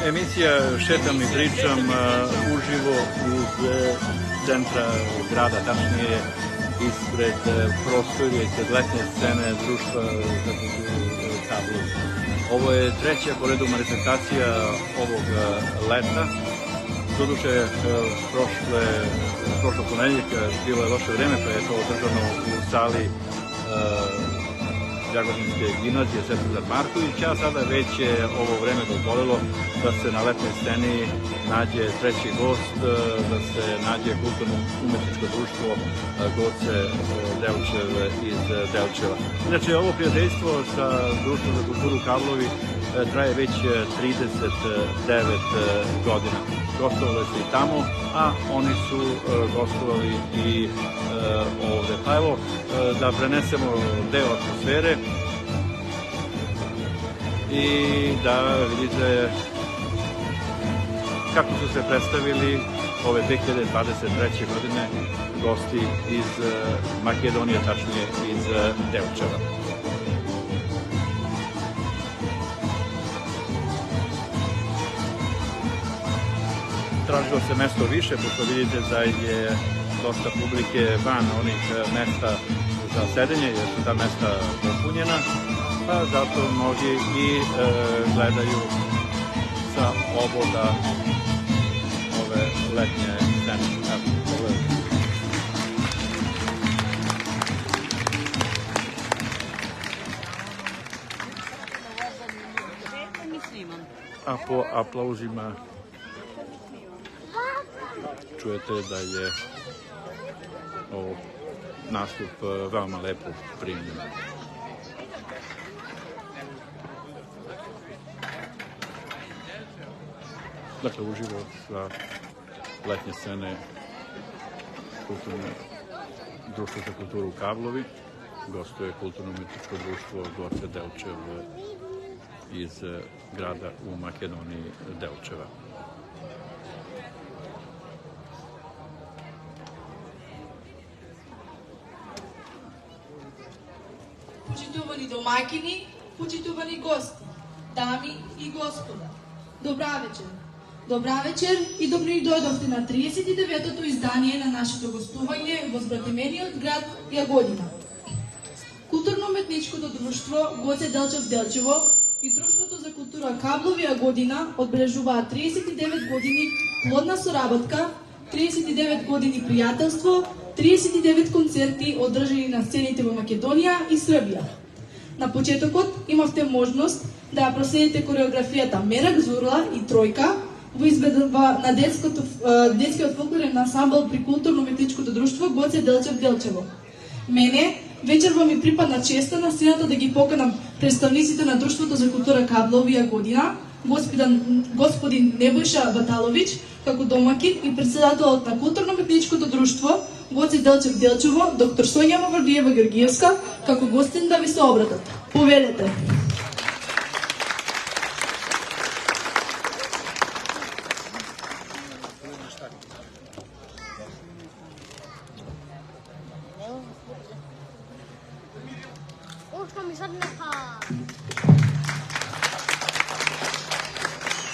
Emisija Šetam i pričam uživo iz centra grada, tačnije ispred prostorije, ispred letnje scene Društva za kulturu Kablovi. Ovo je treća po redu manifestacija ovog leta. Doduše, prošlo ponedjeljka bilo je loše vreme, pa je to održano u sali Jagodinske gimnazije Svetozar Marković, a sada već je ovo vreme dozvolilo da se na letnoj sceni nađe treći gost, da se nađe kulturno-umetničko društvo Goce Delčev iz Delčeva. Inače, ovo prijateljstvo sa Društvom za kulturu Kablovi traje već 39 godina. Gostovali su i tamo, a oni su gostovali i ovde. Pa evo, da prenesemo deo atmosfere i da vidite kako su se predstavili ove 2023. godine gosti iz Makedonije, tačnije iz Delčeva. Tražilo se mesto više, pošto vidite da je dosta publike van onih mesta za sedenje, jer su ta mesta popunjena, pa zato mnogi i gledaju sa oboda ove letnje scene. A po aplauzima čujete da je ovo nastup veoma lepo primljen. Dakle, uživo sa letnje scene Društvo za kulturu Kablovi gostuje kulturno-umetničko društvo Goce Delčev iz grada u Makedoniji Delčeva. Почитувани домаќини, почитувани гости, дами и господа, добра вечер. Добра вечер и добро ни дојдовте на 39-тото издание на нашето гостување во збратимениот град Јагодина. Културно-уметничкото друштво Гоце Делчев Делчево и Друштвото за култура Каблови Јагодина одбележуваат 39 години плодна соработка, 39 години пријателство, 39 концерти одржани на сцените во Македонија и Србија. На почетокот имавте можност да ја проследите кореографијата Мерак Зурла и Тројка во изvedба на детскиот фолклорен ансамбл при културно-уметничкото друштво Гоце Делчев Делчево. Мене вечерва ми припадна честа на сцената да ги поканам представниците на Друштвото за култура Каблови Јагодина, господин Небојша Баталовиќ, како домакин и председателот на културно-уметничкото друштво Гоце Делчев Делчево, доктор Сонја Маврдиева Георгиевска, како гостин да ви се обратат. Повелете.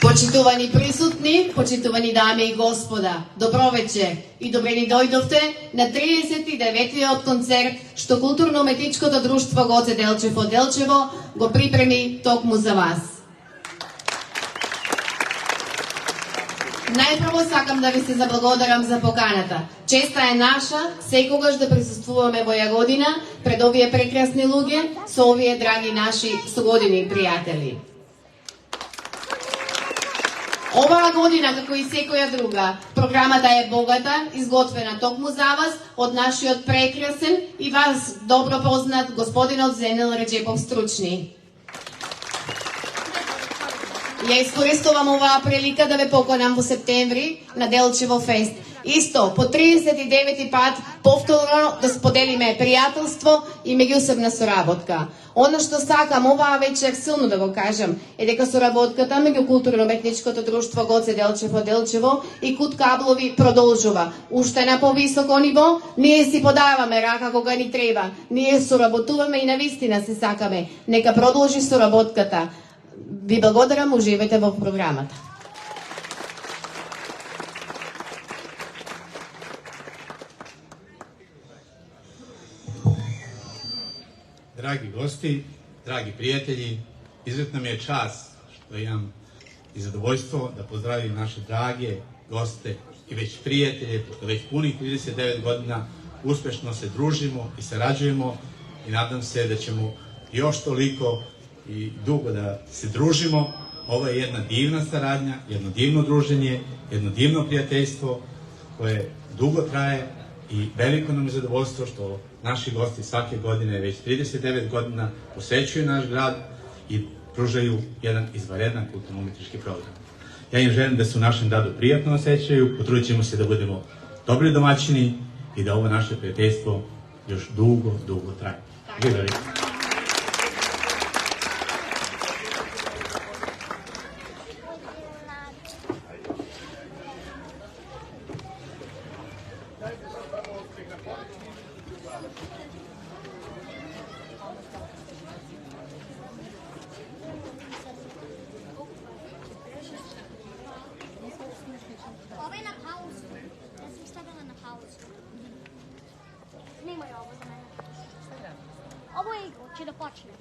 Почитувани присутни, почитувани дами и господа, добро вечер и добре ни дојдовте на 39-тиот концерт што културно-уметничкото друштво Гоце Делчев од Делчево го припреми токму за вас. Најпрво сакам да ви се заблагодарам за поканата. Честа е наша секогаш да присуствуваме во Јагодина пред овие прекрасни луѓе со овие драги наши согодини пријатели. Оваа година, како и секоја друга, програмата е богата, изготвена токму за вас од нашиот прекрасен и вас добро познат господинот Зенел Реджепов Стручни. Ја искористувам оваа прилика да ве поканам во септември на Делчево фест. Исто, по 39 пат повторно да споделиме пријателство и меѓусебна соработка. Оно што сакам оваа вечер силно да го кажам е дека соработката меѓу културно-уметничкото друштво Гоце Делчев од Делчево и Кут Каблови продолжува. Уште на повисоко ниво, ние си подаваме рака кога ни треба. Ние соработуваме и навистина се сакаме. Нека продолжи соработката. Ви благодарам, уживајте во програмата. dragi gosti, dragi prijatelji, izuzetna mi je čast što imam i zadovoljstvo da pozdravim naše drage goste i već prijatelje, pošto već punih 39 godina uspešno se družimo i sarađujemo i nadam se da ćemo još toliko i dugo da se družimo. Ovo je jedna divna saradnja, jedno divno druženje, jedno divno prijateljstvo koje dugo traje i veliko nam je zadovoljstvo što naši gosti svake godine, već 39 godina, posećuju naš grad i pružaju jedan izvanredan kulturno-umetnički program. Ja im želim da se u našem gradu prijatno osjećaju, potrudit ćemo se da budemo dobri domaćini i da ovo naše prijateljstvo još dugo, dugo traje. Živjeli! Ovo je na pauzu. Ja sam stavila na pauzu. Nemoj ovo za mene. Ovo je igro, će da počne.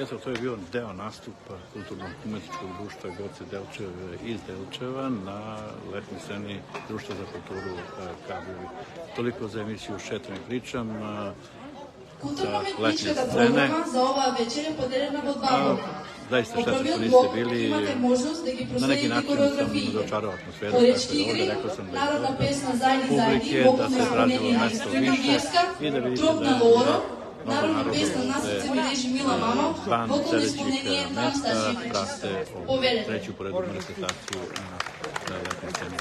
Eto, to je bio deo nastupa kulturnog umetničkog društva Goce Delčeve iz Delčeva na letnoj sceni Društva za kulturu Kablovi. Toliko za emisiju Šetam i pričam. Kulturno-umetničkega programa za ova večer je podeljena v dva bloka. Zaista Po šteta što prvi niste blok bili, imate možnost da gi na neki prosledite način sam koreografije. razočarao atmosferu. Porečki Ovde igri, rekao sam da je narodna dobro. pesma Zajdi Zajdi, Publike, Bogom da se razpomenjena tražilo mesto ekstremna više vjerska, i da vidite Tropna da Loro, mnogo narodna narodu pesma ovde, Nasice mi leži Mila mama, van vokalno sledećih ispunjenje mesta Anastašije prate Povedete. treću porednu manifestaciju na letnoj sceni.